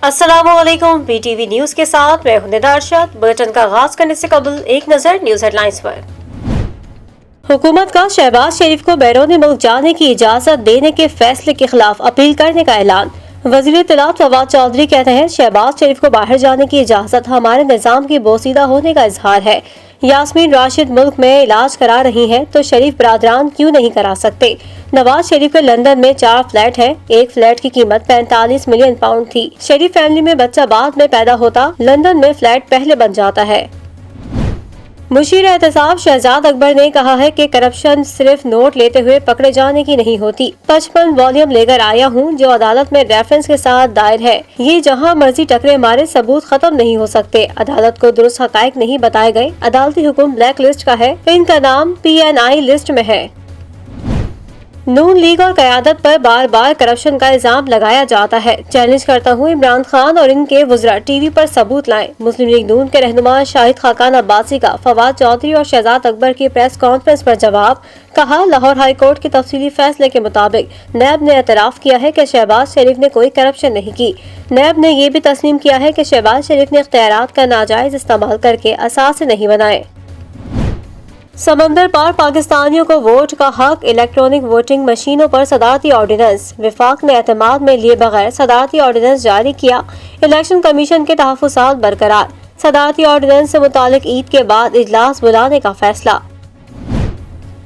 अस्सलामु अलैकुम। BTV news के साथ मैं हूं निदा अरशद। बुलेटिन का आगाज करने से कबल एक नजर न्यूज हेडलाइंस पर। हुकूमत का शहबाज शरीफ को बैरून मुल्क जाने की इजाजत देने के फैसले के खिलाफ अपील करने का ऐलान। वजीर इत्तलात फवाद चौधरी कहते हैं, शहबाज शरीफ को बाहर जाने की इजाजत हमारे निजाम की बोसीदा होने का इजहार है। यास्मीन राशिद मुल्क में इलाज करा रही हैं तो शरीफ बरादरान क्यों नहीं करा सकते। नवाज शरीफ के लंदन में 4 फ्लैट हैं। एक फ्लैट की कीमत 45 मिलियन पाउंड थी। शरीफ फैमिली में बच्चा बाद में पैदा होता, लंदन में फ्लैट पहले बन जाता है। मुशीर एहतसाब शहजाद अकबर ने कहा है कि करप्शन सिर्फ नोट लेते हुए पकड़े जाने की नहीं होती। 55 वॉल्यूम लेकर आया हूँ जो अदालत में रेफरेंस के साथ दायर है। ये जहाँ मर्जी टकरे मारे, सबूत खत्म नहीं हो सकते। अदालत को दुरुस्त हकायक नहीं बताए गए। अदालती हुक्म ब्लैक लिस्ट का है, इनका नाम PNI लिस्ट में है। नून लीग और क़यादत पर बार बार करप्शन का इल्जाम लगाया जाता है। चैलेंज करता हूँ इमरान खान और इनके वज़रा टीवी पर सबूत लाएं। मुस्लिम लीग नून के रहनुमा शाहिद खाकान अब्बासी का फवाद चौधरी और शहजाद अकबर की प्रेस कॉन्फ्रेंस पर जवाब। कहा, लाहौर हाई कोर्ट के तफसीली फैसले के मुताबिक नैब ने एतराफ़ किया है कि शहबाज शरीफ ने कोई करप्शन नहीं की। नैब ने ये भी तस्लीम किया है कि शहबाज शरीफ ने इख्तियारात का नाजायज इस्तेमाल करके असासे नहीं बनाए। समंदर पार पाकिस्तानियों को वोट का हक, इलेक्ट्रॉनिक वोटिंग मशीनों पर सदारती ऑर्डिनेंस। विफाक ने एतमाद में लिए बगैर सदारती ऑर्डिनेंस जारी किया। इलेक्शन कमीशन के तहफ़्फ़ुज़ात बरकरार। सदारती ऑर्डिनेंस से मुतालिक ईद के बाद इजलास बुलाने का फैसला।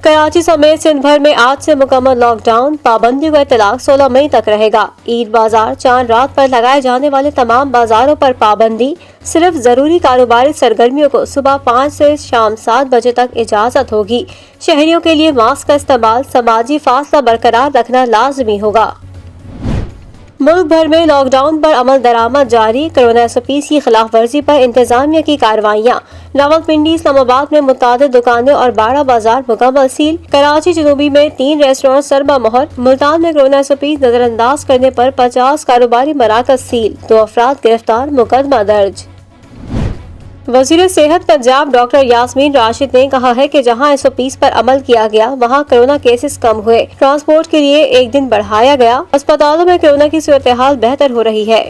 कराची समेत सिंध भर में आज से मुकम्मल लॉकडाउन। पाबंदियों का इतलाक 16 मई तक रहेगा। ईद बाजार, चांद रात पर लगाए जाने वाले तमाम बाजारों पर पाबंदी। सिर्फ जरूरी कारोबारी सरगर्मियों को सुबह 5 से शाम 7 बजे तक इजाजत होगी। शहरियों के लिए मास्क का इस्तेमाल, समाजी फासला बरकरार रखना लाजमी होगा। मुल्क भर में लॉकडाउन पर अमल दरामद जारी। कोरोना SOPs की खिलाफ वर्जी पर इंतजामिया की कार्रवाइयाँ। रावलपिंडी, इस्लामाबाद में मुतादिद दुकानें और 12 बाजार मुकम्मल सील। कराची जनूबी में 3 रेस्टोरेंट सरबा मोहर। मुल्तान में कोरोना SOPs नजरअंदाज करने पर 50 कारोबारी मराकज सील। 2 अफराद गिरफ्तार, मुकदमा दर्ज। वजीर सेहत पंजाब डॉक्टर यास्मीन राशिद ने कहा है कि जहां SOPs पर अमल किया गया वहां कोरोना केसेस कम हुए। ट्रांसपोर्ट के लिए एक दिन बढ़ाया गया। अस्पतालों में कोरोना की सूरत हाल बेहतर हो रही है।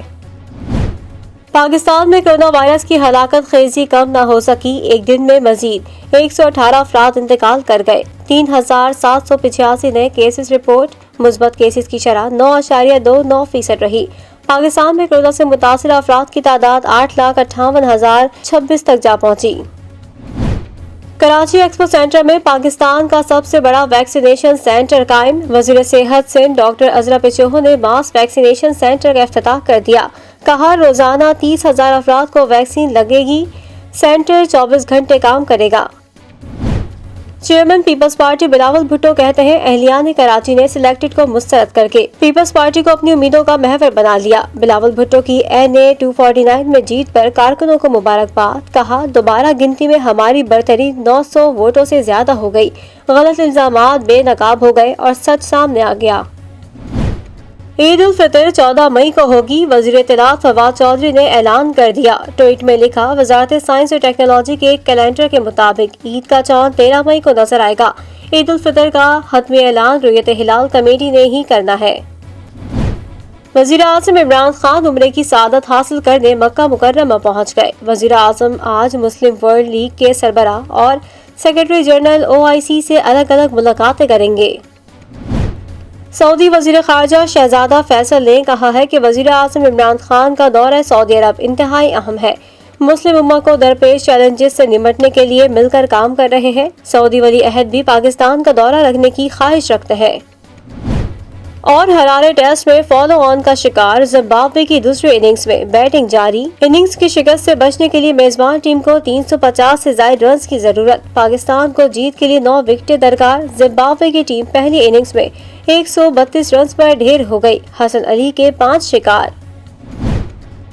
पाकिस्तान में कोरोना वायरस की हलाकत खेजी कम न हो सकी। एक दिन में मजीद 118 अफराद इंतकाल कर गए। 3785 नए केसेस रिपोर्ट। मुस्बत केसेस की शरह 9.29% रही। पाकिस्तान में कोरोना से मुतासिर अफराद की तादाद 8,58,026 तक जा पहुंची। कराची एक्सपो सेंटर में पाकिस्तान का सबसे बड़ा वैक्सीनेशन सेंटर कायम। वजीर सेहत सिंध डॉक्टर अजरा पिचोहो ने मास वैक्सीनेशन सेंटर का इफ्तिताह कर दिया। कहा, रोजाना 30,000 अफराद को वैक्सीन लगेगी। सेंटर 24 घंटे काम करेगा। चेयरमैन पीपल्स पार्टी बिलावल भुट्टो कहते हैं, अहलियान कराची ने सिलेक्टेड को मुस्तरद करके पीपल्स पार्टी को अपनी उम्मीदों का महवर बना लिया। बिलावल भुट्टो की NA 249 में जीत पर कारकुनों को मुबारकबाद। कहा, दोबारा गिनती में हमारी बरतरी 900 वोटों से ज्यादा हो गई। गलत इल्जामात बेनकाब हो गए और सच सामने आ गया। ईद उल फितर 14 मई को होगी। वजीर इत्तलात फवाद चौधरी ने ऐलान कर दिया। ट्वीट में लिखा, वजारत साइंस और टेक्नोलॉजी के एक कैलेंडर के मुताबिक ईद का चांद 13 मई को नजर आएगा। ईद उल फितर का हतमी ऐलान रुयत हिलाल कमेटी ने ही करना है। वजीर आज़म इमरान खान उम्रे की सादत हासिल करने मक्का मुकर्रमा पहुँच गए। वजीर आज़म आज मुस्लिम वर्ल्ड लीग के सरबराह और सेक्रेटरी जनरल OIC से अलग अलग मुलाकातें करेंगे। सऊदी वजीर खारजा शहजादा फैसल ने कहा है कि वजीर आज़म इमरान खान का दौरा सऊदी अरब इंतहाई अहम है। मुस्लिम उम्मा को दरपेश चैलेंजेस से निपटने के लिए मिलकर काम कर रहे हैं। सऊदी वली अहद भी पाकिस्तान का दौरा रखने की ख्वाहिश रखते हैं। और हरारे टेस्ट में फॉलो ऑन का शिकार। जिम्बाब्वे की दूसरी इनिंग्स में बैटिंग जारी। इनिंग्स की शिकस्त से बचने के लिए मेजबान टीम को 350 से ज्यादा रन की जरूरत। पाकिस्तान को जीत के लिए 9 विकेटें दरकार। जिम्बाब्वे की टीम पहली इनिंग्स में 132 रन पर ढेर हो गई। हसन अली के 5 शिकार।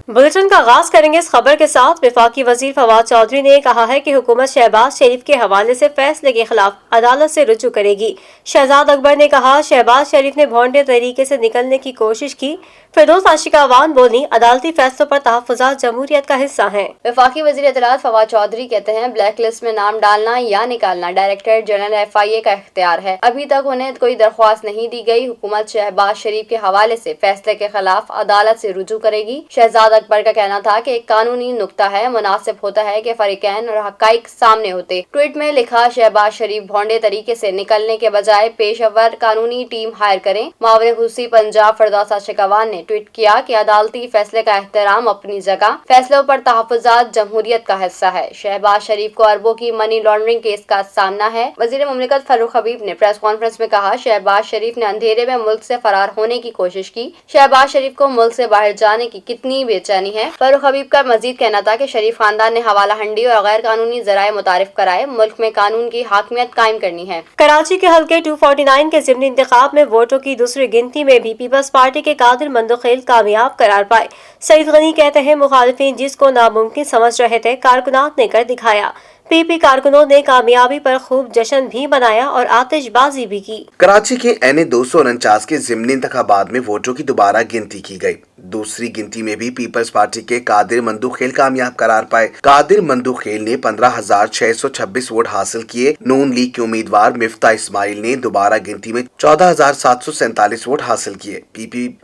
बुलेटिन का आगाज करेंगे इस खबर के साथ। वफाकी वजीर फवाद चौधरी ने कहा है कि हुकूमत शहबाज शरीफ के हवाले से फैसले के खिलाफ अदालत से रुजू करेगी। शहजाद अकबर ने कहा, शहबाज शरीफ ने भोंडे तरीके से निकलने की कोशिश की। फिरदौस आशिका अवान बोली, अदालती फैसलों पर तहफ़्फ़ुज़ात जमहूरियत का हिस्सा हैं। वफाकी वज़ीर इत्तलात फवाद चौधरी कहते हैं, ब्लैक लिस्ट में नाम डालना या निकालना डायरेक्टर जनरल FIA का इख्तियार है। अभी तक उन्हें कोई दरख्वास्त नहीं दी गई। हुकूमत शहबाज शरीफ के हवाले से फैसले के खिलाफ अदालत से रुजू करेगी। शहजाद अकबर का कहना था कि एक कानूनी नुक्ता है, मुनासिब होता है कि फरीकैन और हकाइक सामने होते। ट्वीट में लिखा, शहबाज शरीफ भोंडे तरीके से निकलने के बजाय पेशेवर कानूनी टीम हायर करें। मावरे खुसूसी पंजाब फिरदौस आशिका अवान ने ट्वीट किया कि अदालती फैसले का एहतराम अपनी जगह, फैसलों पर तहफ़्फ़ुज़ात जमहूरियत का हिस्सा है। शहबाज शरीफ को अरबों की मनी लॉन्ड्रिंग केस का सामना है। वज़ीर मुमलिकत फारूक हबीब ने प्रेस कॉन्फ्रेंस में कहा, शहबाज शरीफ ने अंधेरे में मुल्क से फरार होने की कोशिश की। शहबाज शरीफ को मुल्क से बाहर जाने की कितनी बेचैनी है। फारूक हबीब का मजीद कहना था कि शरीफ खानदान ने हवाला हंडी और गैर कानूनी जराए मुतारिफ कराए। मुल्क में कानून की हाकमियत कायम करनी है। कराची के हल्के 249 के ज़िमनी इंतखाब में वोटों की दूसरी गिनती में भी पीपल्स पार्टी के कादिर मंदोखेल कामयाब करार पाए। सईद गनी कहते हैं, मुखालिफिन जिसको नामुमकिन समझ रहे थे, कारकुनात ने कर दिखाया। PP कारकुनों ने कामयाबी पर खूब जश्न भी मनाया और आतिशबाजी भी की। कराची के NA 249 के ज़िमनी इंतखाबात में वोटों की दोबारा गिनती की गई। दूसरी गिनती में भी पीपल्स पार्टी के कादिर मंदोखेल कामयाब करार पाए। कादिर मंदोखेल ने 15,626 वोट हासिल किए। नून लीग के उम्मीदवार मिफ्ता इस्माइल ने दोबारा गिनती में 14,747 वोट हासिल किए।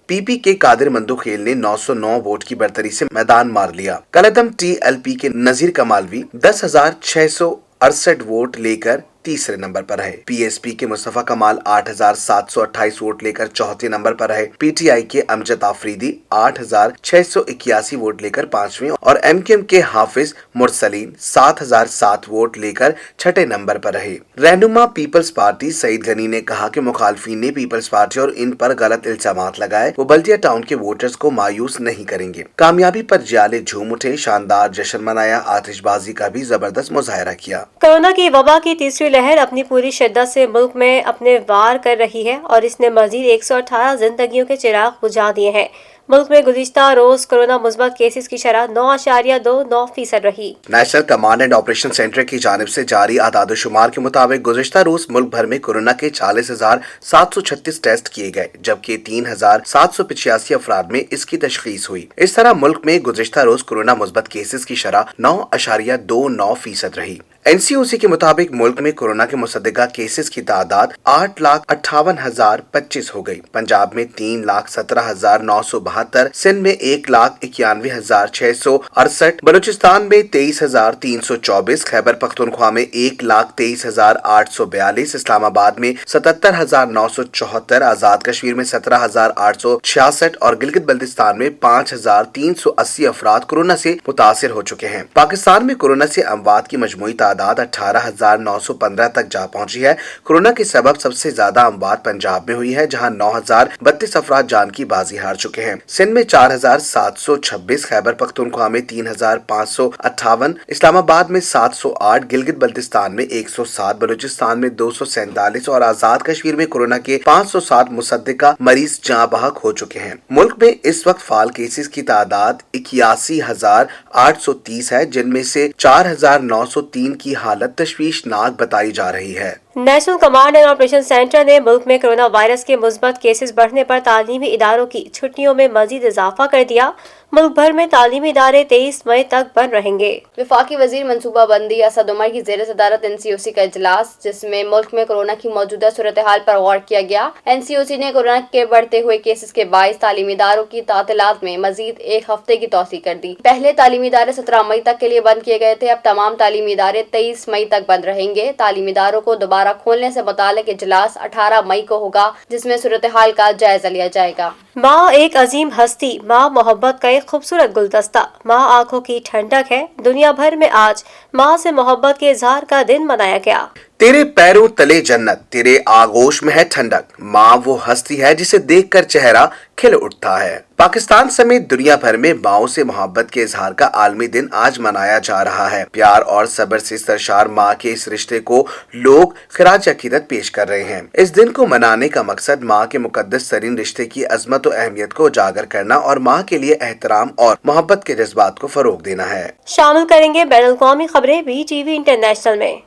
PP के कादिर मंदोखेल ने 909 वोट की बढ़तरी से मैदान मार लिया। कलअदम TLP के नजीर कमालवी 10,668 वोट लेकर तीसरे नंबर पर है। PSP के मुस्तफा कमाल 8,728 वोट लेकर चौथे नंबर पर है। PTI के अमजद आफरीदी 8,681 वोट लेकर पांचवें और MQM के हाफिज मुरसलीन 7,007 वोट लेकर छठे नंबर पर रहे। रहनुमा पीपल्स पार्टी सईद गनी ने कहा कि मुखालफिन ने पीपल्स पार्टी और इन पर गलत इल्जामात लगाए, वो बल्दिया टाउन के वोटर्स को मायूस नहीं करेंगे। कामयाबी पर जियाले झूम उठे, शानदार जश्न मनाया, आतिशबाजी का भी जबरदस्त मुजाहरा किया। कोरोना की वबा की तीसरी लहर अपनी पूरी शिद्दत से मुल्क में अपने वार कर रही है और इसने मजीद 118 जिंदगियों के चिराग बुझा दिए हैं। मुल्क में गुज़िश्ता रोज कोरोना मुस्बत केसेस की शरह 9.29% रही। National command and operation centre की जानिब से जारी आदाद-ओ-शुमार के मुताबिक गुज़िश्ता रोज मुल्क भर में कोरोना के 40,736 टेस्ट किए गए, जबकि 3,785 अफराद में इसकी तशखीस हुई। इस तरह मुल्क में गुज़िश्ता रोज कोरोना मुस्बत केसेस की शरह 9.29% रही। NCOC के मुताबिक मुल्क में कोरोना के मुसद्दका केसेस की तादाद 8,58,025 हो गई। पंजाब में 3,17,972, सिंध में 1,91,668, बलूचिस्तान में 23,324, खैबर पख्तूनख्वा में 1,23,842, इस्लामाबाद में 77,974, आजाद कश्मीर में 17,866 और गिलगित बल्तिस्तान में 5,380 अफराद कोरोना से मुतासिर हो चुके हैं। पाकिस्तान में कोरोना से अमवात की मजमूई तादाद 18,915 तक जा पहुंची है। कोरोना के सबब सबसे ज्यादा अमवात पंजाब में हुई है, जहां 9,032 अफराद जान की बाजी हार चुके हैं। सिंध में 4,726, खैबर पख्तूनख्वा में 3,558, इस्लामाबाद में 708, गिलगित बल्तिस्तान में 107, बलूचिस्तान में 247 और आजाद कश्मीर में कोरोना के 560 मुसद्दका मरीज जाँ बहक हो चुके हैं। मुल्क में इस वक्त फाल केसेस की तादाद 81,830 है, जिनमें से 4,903 की हालत तशवीशनाक बताई जा रही है। National command and operation centre ने मुल्क में कोरोना वायरस के मुस्बत केसेस बढ़ने पर तालीमी इदारों की छुट्टियों में मजीद इजाफा कर दिया। मुल्क भर में तालीमी इदारे 23 मई तक बंद रहेंगे। वफाकी वजीर मनसूबा बंदी असद उमर की ज़ेर सदारत NCOC का इजलास, जिसमें मुल्क में कोरोना की मौजूदा सूरत हाल पर गौर किया गया। NCOC ने कोरोना के बढ़ते हुए केसेस के बाइस तालीमी इदारों की तातीलात में मजीद एक हफ्ते की तौसी कर दी। पहले तालीमी इदारे 17 मई तक के लिए बंद किए गए थे, अब तमाम तालीमी इदारे 23 मई तक बंद रहेंगे। तालीमी इदारों को दोबारा खोलने से मुतालिक इजलास 18 मई को होगा, जिसमें सूरत हाल का जायजा लिया जाएगा। माँ एक अजीम हस्ती, माँ मोहब्बत का एक खूबसूरत गुलदस्ता, माँ आंखों की ठंडक है। दुनिया भर में आज माँ से मोहब्बत के इजहार का दिन मनाया गया। तेरे पैरों तले जन्नत, तेरे आगोश में है ठंडक, माँ वो हस्ती है जिसे देखकर चेहरा खिल उठता है। पाकिस्तान समेत दुनिया भर में माओ से मोहब्बत के इजहार का आलमी दिन आज मनाया जा रहा है। प्यार और सब्र से सरशार माँ के इस रिश्ते को लोग खिराज अकीदत पेश कर रहे हैं। इस दिन को मनाने का मकसद माँ के मुकद्दस तरीन रिश्ते की अजमत और अहमियत को उजागर करना और माँ के लिए एहतराम और मोहब्बत के जज्बात को फरोग देना है। शामिल करेंगे बैनुल अक़वामी खबरें BTV इंटरनेशनल में।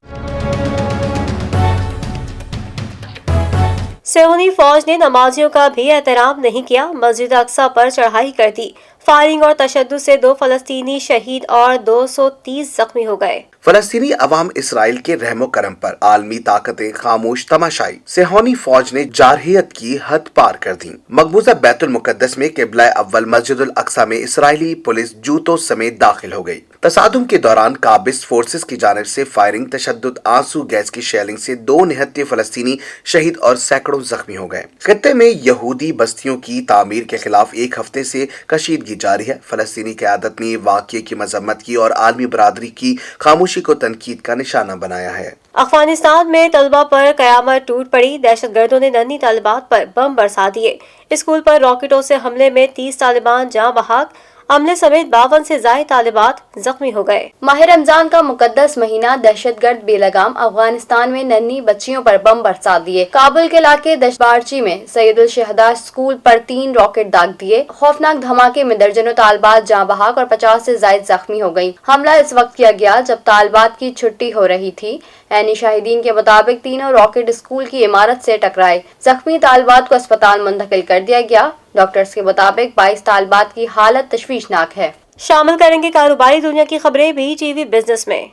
सेहूनी फौज ने नमाजियों का भी एहतराम नहीं किया, मस्जिद अक्सा पर चढ़ाई कर दी। फायरिंग और तशद्दुद से 2 फलस्तीनी शहीद और 230 जख्मी हो गए। फलस्तीनी अवाम इसराइल के रहमो करम पर आलमी ताकतें खामोश तमाशाई। सेहूनी फौज ने जारहियत की हद पार कर दी। मकबूजा बैतुल मुकद्दस में किबला अव्वल मस्जिदुल अक्सा में इसराइली पुलिस जूतों समेत दाखिल हो गई। तसादुम के दौरान काबिज फोर्सेस की जानिब से फायरिंग, तशद्दुद, आंसू गैस की शेलिंग से 2 निहत्ते फलस्तीनी शहीद और सैकड़ों जख्मी हो गए। खत्ते में यहूदी बस्तियों की तामीर के खिलाफ 1 हफ्ते से कशीदगी जारी है। फलस्तीनी क़यादत ने वाक़ये की मजम्मत की और आलमी बरादरी की खामोशी को तनकीद का निशाना बनाया है। अफगानिस्तान में तलबा पर कयामत टूट पड़ी। दहशतगर्दों ने नन्ही तालिबात पर बम बरसा दिए। स्कूल पर रॉकेटों से हमले में 30 तालिबान जाँ बहक, अमले समेत 52 से ज़ायद तालिबात जख्मी हो गए। माह रमजान का मुकद्दस महीना, दहशतगर्द बेलगाम अफगानिस्तान में नन्ही बच्चियों पर बम बरसा दिए। काबुल के इलाके दशबारची में सैयदुल शहदा स्कूल पर 3 रॉकेट दाग दिए। खौफनाक धमाके में दर्जनों तालिबात जाँ बहक और 50 से ज़ायद जख्मी हो गयी। हमला इस वक्त किया गया जब तालिबात की छुट्टी हो रही थी। ऐनी शाहिदीन के मुताबिक तीनों रॉकेट स्कूल की इमारत से टकराए। जख्मी तालिबात को अस्पताल मुंतकिल कर दिया गया। डॉक्टर्स के मुताबिक 22 तालिबात की हालत तशवीशनाक है। शामिल करेंगे कारोबारी दुनिया की खबरें BTV बिजनेस में।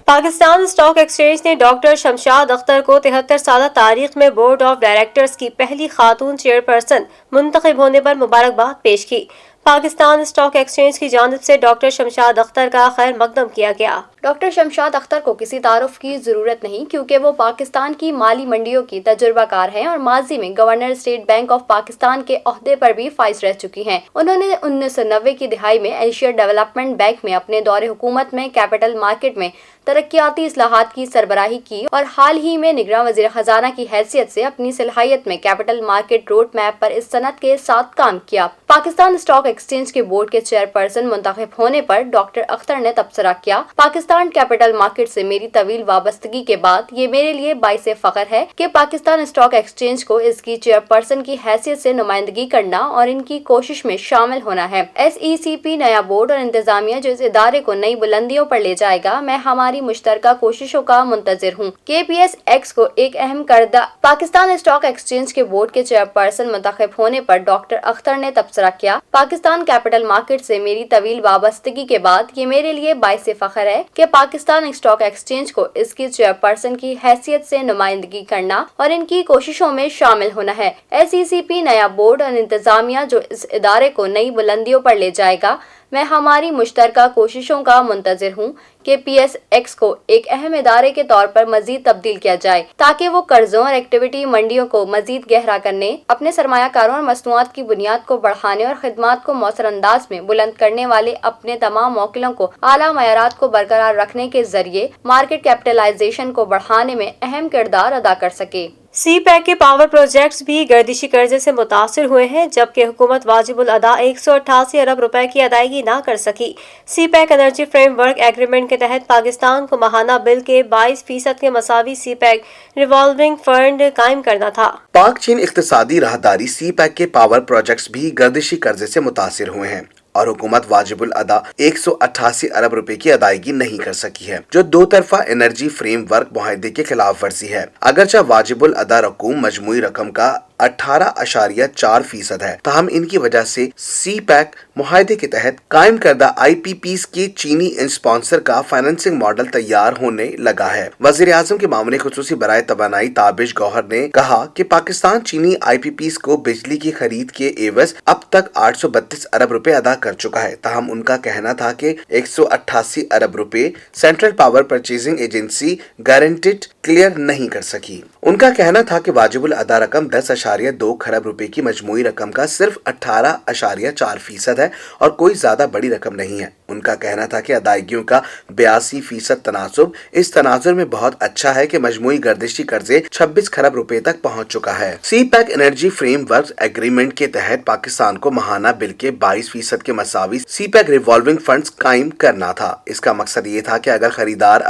पाकिस्तान स्टॉक एक्सचेंज ने डॉक्टर शमशाद अख्तर को 73 साल तारीख में बोर्ड ऑफ डायरेक्टर्स की पहली खातून चेयरपर्सन मुंतखब होने पर मुबारकबाद पेश की। पाकिस्तान स्टॉक एक्सचेंज की जानिब से डॉक्टर शमशाद अख्तर का खैर मकदम किया गया। डॉक्टर शमशाद अख्तर को किसी तारुफ की जरूरत नहीं, क्योंकि वो पाकिस्तान की माली मंडियों की तजुर्बाकार हैं और माजी में governor state bank of Pakistan के ओहदे पर भी फाइज रह चुकी हैं। उन्होंने 1990 की दिहाई में एशिया डेवलपमेंट बैंक में अपने दौरे हुकूमत में कैपिटल मार्केट में तरक्याती इस्लाहात की सरबराही की और हाल ही में निगरान वजीर खजाना की हैसियत से अपनी सलाहियत में कैपिटल मार्केट रोड मैप पर इस सनत के साथ काम किया। पाकिस्तान स्टॉक एक्सचेंज के बोर्ड के चेयरपर्सन मुंतखब होने पर डॉक्टर अख्तर ने तबसरा किया, पाकिस्तान कैपिटल मार्केट से मेरी तवील वाबस्तगी के बाद ये मेरे लिए बाइसे फख्र है कि पाकिस्तान स्टॉक एक्सचेंज को इसकी चेयरपर्सन की हैसियत से नुमाइंदगी करना और इनकी कोशिश में शामिल होना है। SECP नया बोर्ड और इंतजामिया जो इस इदारे को नई बुलंदियों पर ले जाएगा, मैं हमारी मुश्तरका कोशिशों का मुंतजिर हूँ। KPSX को एक अहम करदा पाकिस्तान स्टॉक एक्सचेंज के बोर्ड के चेयरपर्सन मुंतखब होने पर डॉक्टर अख्तर ने तबसरा किया, पाकिस्तान कैपिटल मार्केट से मेरी तवील वाबस्तगी के बाद ये मेरे लिए बाइसे फख्र है कि पाकिस्तान स्टॉक एक्सचेंज को इसकी चेयरपर्सन की हैसियत से नुमाइंदगी करना और इनकी कोशिशों में शामिल होना है। SECP नया बोर्ड और इंतजामिया जो इस इदारे को नई बुलंदियों पर ले जाएगा, मैं हमारी मुश्तरका कोशिशों का मुंतजिर हूँ कि PSX को एक अहम इदारे के तौर पर मजीद तब्दील किया जाए ताकि वो कर्जों और एक्टिविटी मंडियों को मजीद गहरा करने, अपने सरमायाकारों और मसनूआत की बुनियाद को बढ़ाने और खिदमात को मौसर अंदाज में बुलंद करने वाले अपने तमाम मौकिलों को आला मयारात को बरकरार रखने के जरिए मार्केट कैपिटलाइजेशन को बढ़ाने में अहम किरदार अदा कर सके। CPEC के पावर प्रोजेक्ट्स भी गर्दिशी कर्जे से मुतासिर हुए हैं, जबकि हुकूमत वाजिबुल अदा 188 अरब रुपए की अदायगी ना कर सकी। CPEC एनर्जी फ्रेमवर्क एग्रीमेंट के तहत पाकिस्तान को माहाना बिल के 22% के मसावी CPEC रिवॉल्विंग फंड कायम करना था। पाक चीन इक्तिसादी राहदारी CPEC के पावर प्रोजेक्ट्स भी गर्दिशी कर्जे से मुतासिर हुए हैं और हुकूमत वाजिबुल अदा 188 अरब रुपए की अदायगी नहीं कर सकी है, जो 2 तरफा एनर्जी फ्रेमवर्क मुआहदे के खिलाफ वर्जी है। अगरचे वाजिबुल अदा रकूम मजमूई रकम का 18.4% है, ताहम इनकी वजह से CPEC मुआहदे के तहत कायम करदा IPPs के चीनी स्पॉन्सर का फाइनेंसिंग मॉडल तैयार होने लगा है। वजीर आजम के मामले खुसूसी बराए तवानाई ताबिश गौहर ने कहा कि पाकिस्तान चीनी IPPs को बिजली की खरीद के एवज अब तक 832 अरब रुपए अदा कर चुका है, ताहम उनका कहना था कि 188 अरब रुपए central power purchasing agency guaranteed clear नहीं कर सकी। उनका कहना था कि वाजिबुल अदा रकम 10 13.2 खरब रुपए की मजमूई रकम का सिर्फ 18.4% है और कोई ज्यादा बड़ी रकम नहीं है। उनका कहना था कि अदायगियों का 82% तनासुब इस तनाजुर में बहुत अच्छा है कि मजमूई गर्दिशी कर्जे 26 खरब रुपए तक पहुंच चुका है। सीपैक एनर्जी फ्रेमवर्क एग्रीमेंट के तहत पाकिस्तान को माहाना बिल के 22% के मसावी सीपैक रिवॉल्विंग फंड्स कायम करना था। इसका मकसद ये था कि अगर खरीदार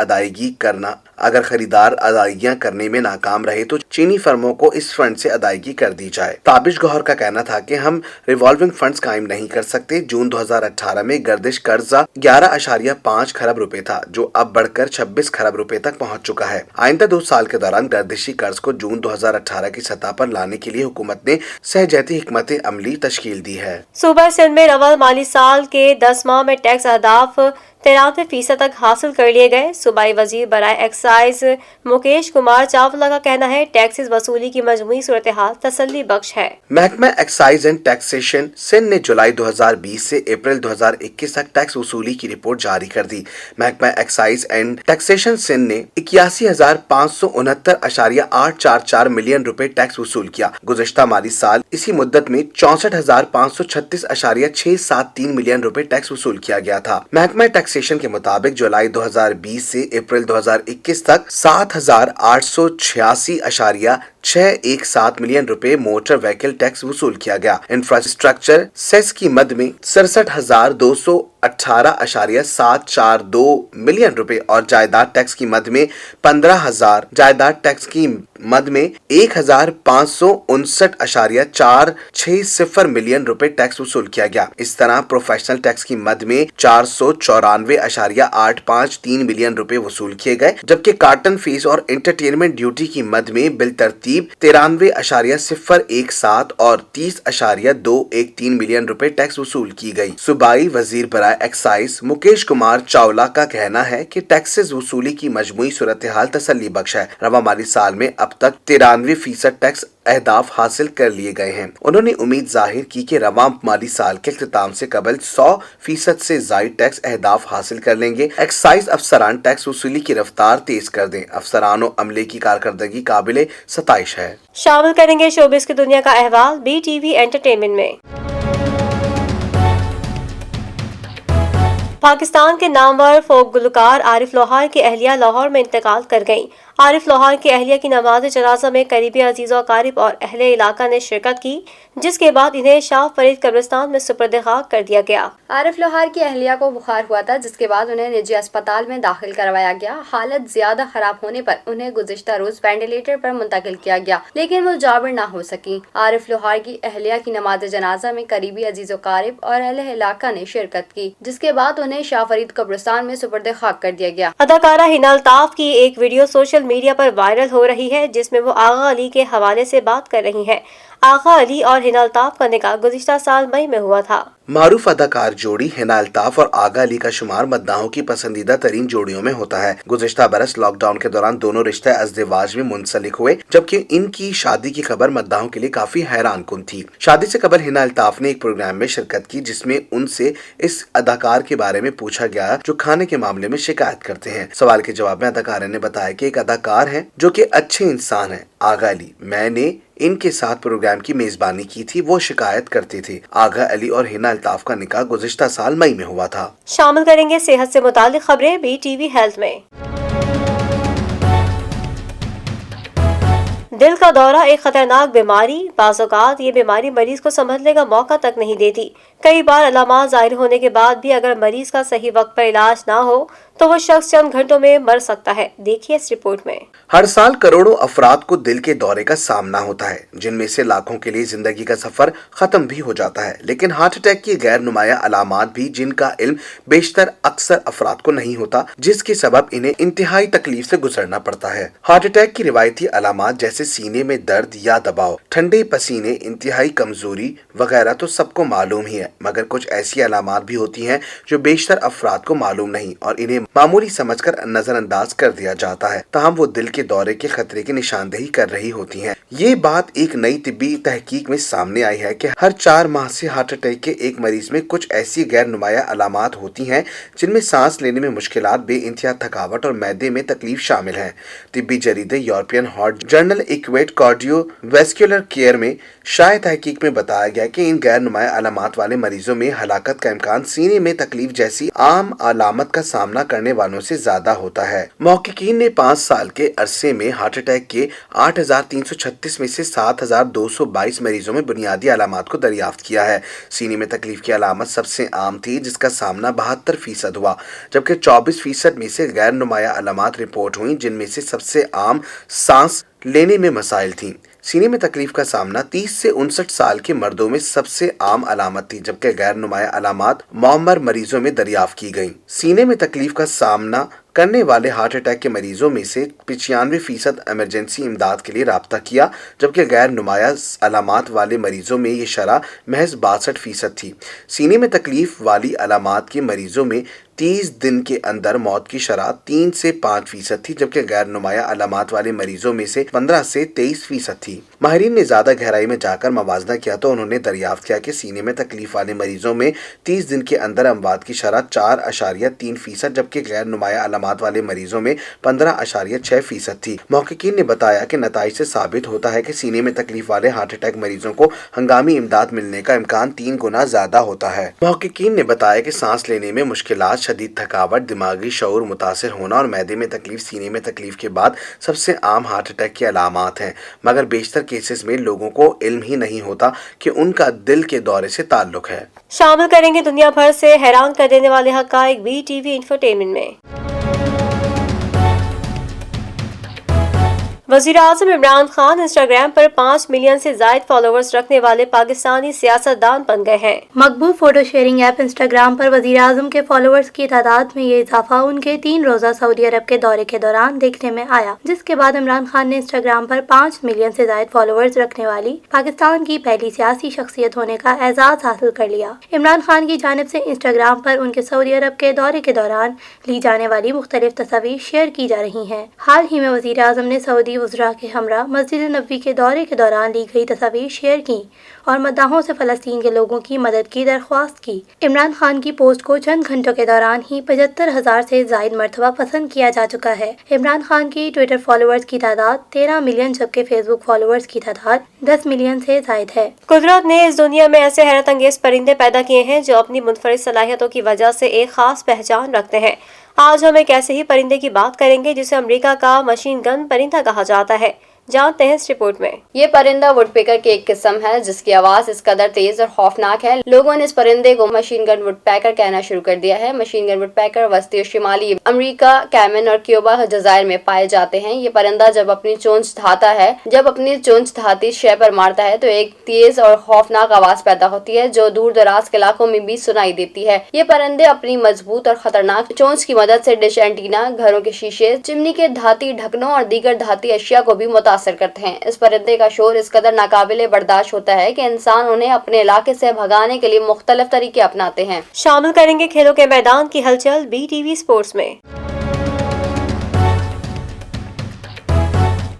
अदायगियां करने में नाकाम रहे तो चीनी फर्मों को इस फंड से अदायगी कर दी जाए। ताबिश गौहर का कहना था कि हम रिवॉल्विंग फंड्स कायम नहीं कर सकते। जून 2018 में गर्दिश कर्जा 11.5 खरब रुपए था, जो अब बढ़कर 26 खरब रुपए तक पहुंच चुका है। आइंदा 2 साल के दौरान गर्दिशी कर्ज को जून 2018 की सतह पर लाने के लिए हुकूमत ने सहजती हिकमत अमली तश्कील दी है। सूबा सिंध में अव्वल माली साल के 10 माह में टैक्स अहदाफ 93% तक हासिल कर लिए गए। सूबाई वजीर बराए एक्साइज मुकेश कुमार चावला का कहना है टैक्सेस वसूली की मजमूई सूरत हाल तसल्ली बख्श है। महकमा एक्साइज एंड टैक्सेशन सिंध ने जुलाई 2020 से अप्रैल 2021 तक टैक्स वसूली की रिपोर्ट जारी कर दी। महकमा एक्साइज एंड टैक्सेशन सिंध ने 81,569.844 मिलियन रुपए टैक्स वसूल किया। गुज़श्ता माली साल इसी मुद्दत में 64,536.673 मिलियन रुपए टैक्स वसूल किया गया था। महकमा टैक्सेशन के मुताबिक जुलाई 2020 से अप्रैल 2021 तक 7,886.617 मिलियन रुपए मोटर व्हीकल टैक्स वसूल किया गया। इंफ्रास्ट्रक्चर सेस की मद में 67,218.742 मिलियन रुपए और जायदाद टैक्स की मद में 1,559.460 मिलियन रुपए टैक्स वसूल किया गया। इस तरह प्रोफेशनल टैक्स की मद में 494.853 मिलियन रुपए वसूल किए गए, जबकि कार्टन फीस और एंटरटेनमेंट ड्यूटी की मद में बिल तरतीब 93.017 और 30.213 मिलियन रुपए टैक्स वसूल की गई। सूबाई वजीर बराए एक्साइज मुकेश कुमार चावला का कहना है कि टैक्सेस वसूली की मजमूई सूरत हाल तसल्ली बख्श है। रवा माली साल में अब तक 93% टैक्स अहदाफ हासिल कर लिए गए हैं। उन्होंने उम्मीद जाहिर की कि रवा माली साल के इख्तिताम से कबल 100% से जायद टैक्स अहदाफ हासिल कर लेंगे। एक्साइज अफसरान टैक्स वसूली की रफ्तार तेज कर दें। अफसरान और अमले की कारकर्दगी काबिले सताइश है। शामिल करेंगे शोबिस की दुनिया का अहवाल BTV एंटरटेनमेंट में। पाकिस्तान के नामवर फोक गुलकार आरिफ लोहार की अहलिया लाहौर में इंतकाल कर गईं। आरिफ लोहार की अहलिया की नमाज जनाजा में करीबी अजीज़ और क़रीब और अहले इलाका ने शिरकत की, जिसके बाद इन्हें शाह फरीद कब्रिस्तान में सुपर्द खाक कर दिया गया। आरिफ लोहार की अहलिया को बुखार हुआ था, जिसके बाद उन्हें निजी अस्पताल में दाखिल करवाया गया। हालत ज्यादा खराब होने पर उन्हें गुज़िश्ता रोज वेंटिलेटर पर मुंतकिल किया गया, लेकिन वो जाबिर न हो सकी। आरिफ लोहार की अहलिया की नमाज जनाजा में करीबी अजीज़ और क़रीब और अहले इलाका ने शिरकत की, जिसके बाद उन्हें शाह फरीद कब्रिस्तान में सुपर्द खाक कर दिया गया। अदाकारा हिना अल्ताफ की एक वीडियो सोशल मीडिया पर वायरल हो रही है, जिसमें वो आगा अली के हवाले से बात कर रही हैं। आगा अली और हिना अल्ताफ का निकाह गुज़िश्ता साल मई में हुआ था। मारूफ अदाकार जोड़ी हिना अल्ताफ और आगा अली का शुमार मद्दाहों की पसंदीदा तरीन जोड़ियों में होता है। गुज़िश्ता बरस लॉकडाउन के दौरान दोनों रिश्ते अज़दिवाज में मुंसलिक हुए, जबकि इनकी शादी की खबर मद्दाहों के लिए काफी हैरान कुन थी। शादी से कबल हिना अल्ताफ ने एक प्रोग्राम में शिरकत की, जिसमें उनसे इस अदाकार के बारे में पूछा गया जो खाने के मामले में शिकायत करते हैं। सवाल के जवाब में अदाकारा ने बताया कि एक अदाकार है जो कि अच्छे इंसान है। आगा अली, मैंने इनके साथ प्रोग्राम की मेजबानी की थी, वो शिकायत करते थे। आगा अली और हिना अल्ताफ का निकाह गुज़िश्ता साल मई में हुआ था। शामिल करेंगे सेहत से मुतालिक खबरें BTV हेल्थ में। दिल का दौरा एक खतरनाक बीमारी। बाज़ औक़ात ये बीमारी मरीज को संभलने का मौका तक नहीं देती। कई बार अलामात ज़ाहिर होने के बाद भी अगर मरीज का सही वक्त पर इलाज ना हो तो वो शख्स चंद घंटों में मर सकता है। देखिए इस रिपोर्ट में। हर साल करोड़ों अफराद को दिल के दौरे का सामना होता है, जिनमें से लाखों के लिए जिंदगी का सफर खत्म भी हो जाता है। लेकिन हार्ट अटैक की गैर नुमाया अलामात भी, जिनका इल्म बेशतर अक्सर अफराद को नहीं होता, जिसके सबब इन्हें इंतहाई तकलीफ से गुजरना पड़ता है। हार्ट अटैक की रिवायती अलामात जैसे सीने में दर्द या दबाव, ठंडे पसीने, इंतहाई कमजोरी वगैरह तो सबको मालूम ही है, मगर कुछ ऐसी अलामात भी होती हैं जो बेशतर अफराद को मालूम नहीं और इन्हें मामूली समझकर नजरअंदाज कर दिया जाता है, ताहम वो दिल के दौरे के खतरे की निशानदेही कर रही होती हैं। ये बात एक नई तिब्बी तहकीक में सामने आई है कि हर 4 माह से हार्ट अटैक के एक मरीज में कुछ ऐसी गैर नुमाया अलामात होती हैं जिनमें सांस लेने में मुश्किलात, बेइंतहा थकावट और मैदे में तकलीफ शामिल है। तिब्बी जरीदे European heart journal acute cardiovascular care में शाये तहकीक में बताया गया कि इन गैर नुमाया अलामात वाले मरीजों में हलाकत का इम्कान सीने में तकलीफ जैसी आम अलामत का सामना करने वालों से ज्यादा होता है। मुहक्किकीन ने 5 साल के अरसे में हार्ट अटैक के 8,336 में से 7,222 मरीजों में बुनियादी अलामत को दरियाफ्त किया है। सीने में तकलीफ की अलामत सबसे आम थी, जिसका सामना 72% हुआ, जबकि 24% में से गैर नुमाया अलामत रिपोर्ट हुई, जिनमें से सबसे आम सांस लेने में मसाइल थी। सीने में तकलीफ का सामना 30 से 59 साल के मर्दों में सबसे आम अलामत थी, जबकि गैर नुमाया अलामत मौमर मरीजों में दरियाफ्त की गई। सीने में तकलीफ का सामना करने वाले हार्ट अटैक के मरीजों में से 95% इमरजेंसी इमदाद के लिए राब्ता किया, जबकि गैर नुमाया अलामात वाले मरीजों में ये शरह महज 62% थी। सीने में तकलीफ वाली अलामात के मरीजों में 30 दिन के अंदर मौत की शरह 3 से 5% थी, जबकि गैर नुमाया अलामात वाले मरीजों में से 15 से 23% थी। माहिरीन ने ज्यादा गहराई में जाकर मवाजना किया तो उन्होंने दरियाफ्त किया कि सीने में तकलीफ वाले मरीजों में 30 दिन के अंदर अमवात की शरह 4.3%, जबकि गैर नुमाया अलामात वाले मरीजों में 15.6% थी। मुहक्किकीन ने बताया कि नताइज से साबित होता है कि सीने में तकलीफ वाले हार्ट अटैक मरीजों को हंगामी इमदाद मिलने का इम्कान 3 गुना ज्यादा होता है। मुहक्किकीन ने बताया कि सांस लेने में मुश्किलात, शदीद थकावट, दिमागी शऊर मुतासिर होना और मैदे में तकलीफ सीने में तकलीफ के बाद सबसे आम हार्ट अटैक की अलामात हैं, मगर बेशतर केसेस में लोगों को इल्म ही नहीं होता कि उनका दिल के दौरे से ताल्लुक है। शामिल करेंगे दुनिया भर से हैरान कर देने वाले हक़ाइक़ BTV इंफोटेनमेंट में। वज़ीर-ए-आज़म इमरान खान इंस्टाग्राम पर 5 मिलियन से ज़ायद फॉलोअर्स रखने वाले पाकिस्तानी सियासतदान बन गए हैं। मकबूल फोटो शेयरिंग ऐप इंस्टाग्राम पर वज़ीर-ए-आज़म के फॉलोअर्स की तादाद में ये इजाफा उनके 3 रोज़ा सऊदी अरब के दौरे के दौरान देखने में आया, जिसके बाद इमरान खान ने इंस्टाग्राम पर 5 मिलियन से ज़ायद फॉलोअर्स रखने वाली पाकिस्तान की पहली सियासी शख्सियत होने का एजाज़ हासिल कर लिया। इमरान खान की जानिब से इंस्टाग्राम पर उनके सऊदी अरब के दौरे के दौरान ली जाने वाली मुख्तलिफ तस्वीर शेयर की जा रही हैं। हाल ही में वज़ीर-ए-आज़म ने सऊदी वज़रा के हमरा मस्जिद नबवी के दौरे के दौरान ली गई तस्वीर शेयर की और मद्दाहों से फ़लस्तीन के लोगों की मदद की दरख्वास्त की। इमरान खान की पोस्ट को चंद घंटों के दौरान ही 75,000 से ज़ायद मरतबा पसंद किया जा चुका है। इमरान खान की ट्विटर फॉलोअर्स की तादाद 13 मिलियन, जबकि फेसबुक फॉलोअर्स की तादाद 10 मिलियन से ज़ायद है। कुदरत ने इस दुनिया में ऐसे हैरत अंगेज परिंदे पैदा किए हैं जो अपनी मुनफरिद सलाहियतों की वजह से एक खास पहचान रखते हैं। आज हम एक ऐसे ही परिंदे की बात करेंगे जिसे अमेरिका का मशीन गन परिंदा कहा जाता है। जानते हैं इस रिपोर्ट में। ये परिंदा वुडपेकर की एक किस्म है जिसकी आवाज इस कदर तेज और खौफनाक है, लोगों ने इस परिंदे को मशीन गन वुडपेकर कहना शुरू कर दिया है। मशीन गन वुडपेकर वस्ती और शिमाली अमेरिका, कैमन और क्यूबा जजायर में पाए जाते हैं। ये परिंदा जब अपनी चोंच धाती शय पर मारता है तो एक तेज और खौफनाक आवाज पैदा होती है जो दूर दराज के इलाकों में भी सुनाई देती है। ये परिंदे अपनी मजबूत और खतरनाक चोंच की मदद से डिश एंटीना, घरों के शीशे, चिमनी के धाती ढक्कनों और दीगर धाती अशिया को भी मुतासर करते हैं। इस परिंदे का शोर इस कदर नाकाबिले बर्दाश्त होता है कि इंसान उन्हें अपने इलाके से भगाने के लिए मुख्तलिफ तरीके अपनाते हैं। शामिल करेंगे खेलों के मैदान की हलचल BTV स्पोर्ट्स में।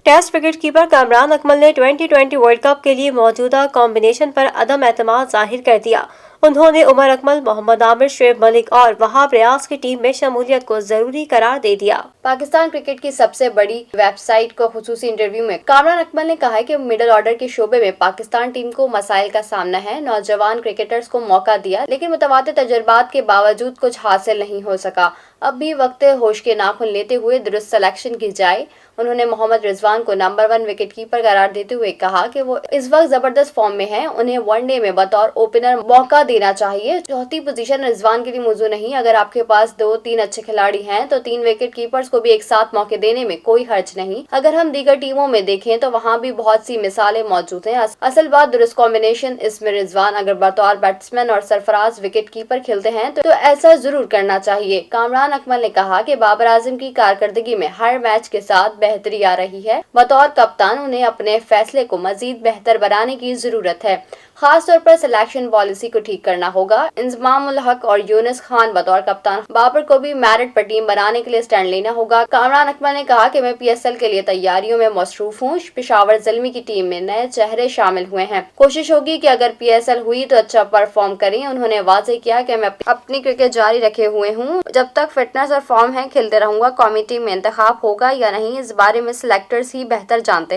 Test wicket keeper Kamran Akmal ने 2020 वर्ल्ड कप के लिए मौजूदा कॉम्बिनेशन पर अदम एतमाद जाहिर कर दिया। उन्होंने उमर अकमल, मोहम्मद आमिर, शुएब मलिक और वहाब रियाज की टीम में शमूलियत को जरूरी करार दे दिया। पाकिस्तान क्रिकेट की सबसे बड़ी वेबसाइट को खुसूसी इंटरव्यू में कामरान अकमल ने कहा है कि मिडिल ऑर्डर के शोबे में पाकिस्तान टीम को मसाइल का सामना है। नौजवान क्रिकेटर्स को मौका दिया लेकिन मुतवातिर तजुर्बात के बावजूद कुछ हासिल नहीं हो सका। अब भी वक्त होश के नाखुन लेते हुए दुरुस्त सिलेक्शन की जाए। उन्होंने मोहम्मद रिजवान को नंबर 1 विकेट कीपर करार देते हुए कहा कि वो इस वक्त जबरदस्त फॉर्म में हैं, उन्हें वनडे में बतौर ओपनर मौका देना चाहिए। चौथी पोजीशन रिजवान के लिए मौजूद नहीं। अगर आपके पास 2-3 अच्छे खिलाड़ी हैं तो 3 विकेट कीपर्स को भी एक साथ मौके देने में कोई हर्ज नहीं। अगर हम दीगर टीमों में देखें तो वहाँ भी बहुत सी मिसालें मौजूद हैं। असल बात दुरुस्त कॉम्बिनेशन, इसमें रिजवान अगर बतौर बैट्समैन और सरफराज विकेट कीपर खेलते हैं तो ऐसा जरूर करना चाहिए। कामरान कमरान अकमल ने कहा कि बाबर आजम की कारकर्दगी में हर मैच के साथ बेहतरी आ रही है। बतौर कप्तान उन्हें अपने फैसले को मजीद बेहतर बनाने की जरूरत है। खास तौर पर सिलेक्शन पॉलिसी को ठीक करना होगा। इंजमाम उल हक और यूनुस खान बतौर कप्तान, बाबर को भी मेरिट पर टीम बनाने के लिए स्टैंड लेना होगा। कामरान अकमल ने कहा कि मैं PSL के लिए तैयारियों में मसरूफ हूँ। पेशावर ज़ल्मी की टीम में नए चेहरे शामिल हुए हैं। कोशिश होगी कि अगर PSL हुई तो अच्छा परफॉर्म करें। उन्होंने वाज़ेह किया कि मैं अपनी क्रिकेट जारी रखे हुए हूँ। जब तक फिटनेस और फॉर्म है खेलते रहूंगा। कौमी टीम में इंतखाब होगा या नहीं इस बारे में सिलेक्टर्स ही बेहतर जानते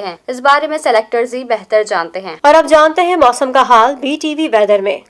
हैं। और अब जानते हैं मौसम का हाल BTV वेदर में।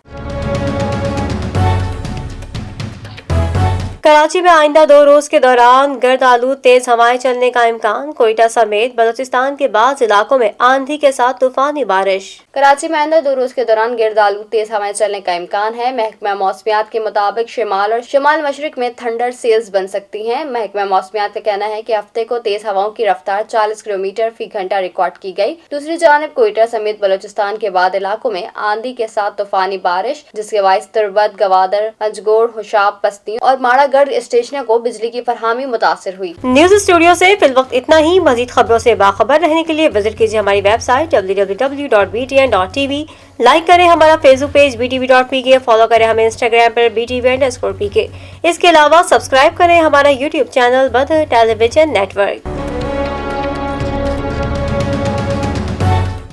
कराची में आइंदा 2 रोज के दौरान गर्द आलूद तेज हवाएं चलने का इम्कान। कोयटा समेत बलूचिस्तान के बाद इलाकों में आंधी के साथ तूफानी बारिश। कराची में आइंदा 2 रोज के दौरान गर्द आलूद तेज हवाएं चलने का इम्कान है। महकमा मौसमियात के मुताबिक शिमाल और शिमाल मशरिक में थंडर सेल्स बन सकती हैं। महकमा मौसमियात का कहना है कि हफ्ते को तेज हवाओं की रफ्तार 40 किलोमीटर फी घंटा रिकॉर्ड की गई। दूसरी जानिब कोयटा समेत बलूचिस्तान के बाद इलाकों में आंधी के साथ तूफानी बारिश, जिसके बाइस तुर्बत, गवादर, अजगोड़, हुशाब, पस्ती और माड़ा स्टेशनों को बिजली की फरहामी मुतासिर हुई। न्यूज स्टूडियो से फिल वक्त इतना ही। मजीद खबरों से बाखबर रहने के लिए विजिट कीजिए हमारी वेबसाइट www.btn.tv। लाइक करें हमारा फेसबुक पेज btv.pk, फॉलो करें हमें इंस्टाग्राम पर btv_pk। इसके अलावा सब्सक्राइब करें हमारा यूट्यूब चैनल बदर टेलीविजन नेटवर्क।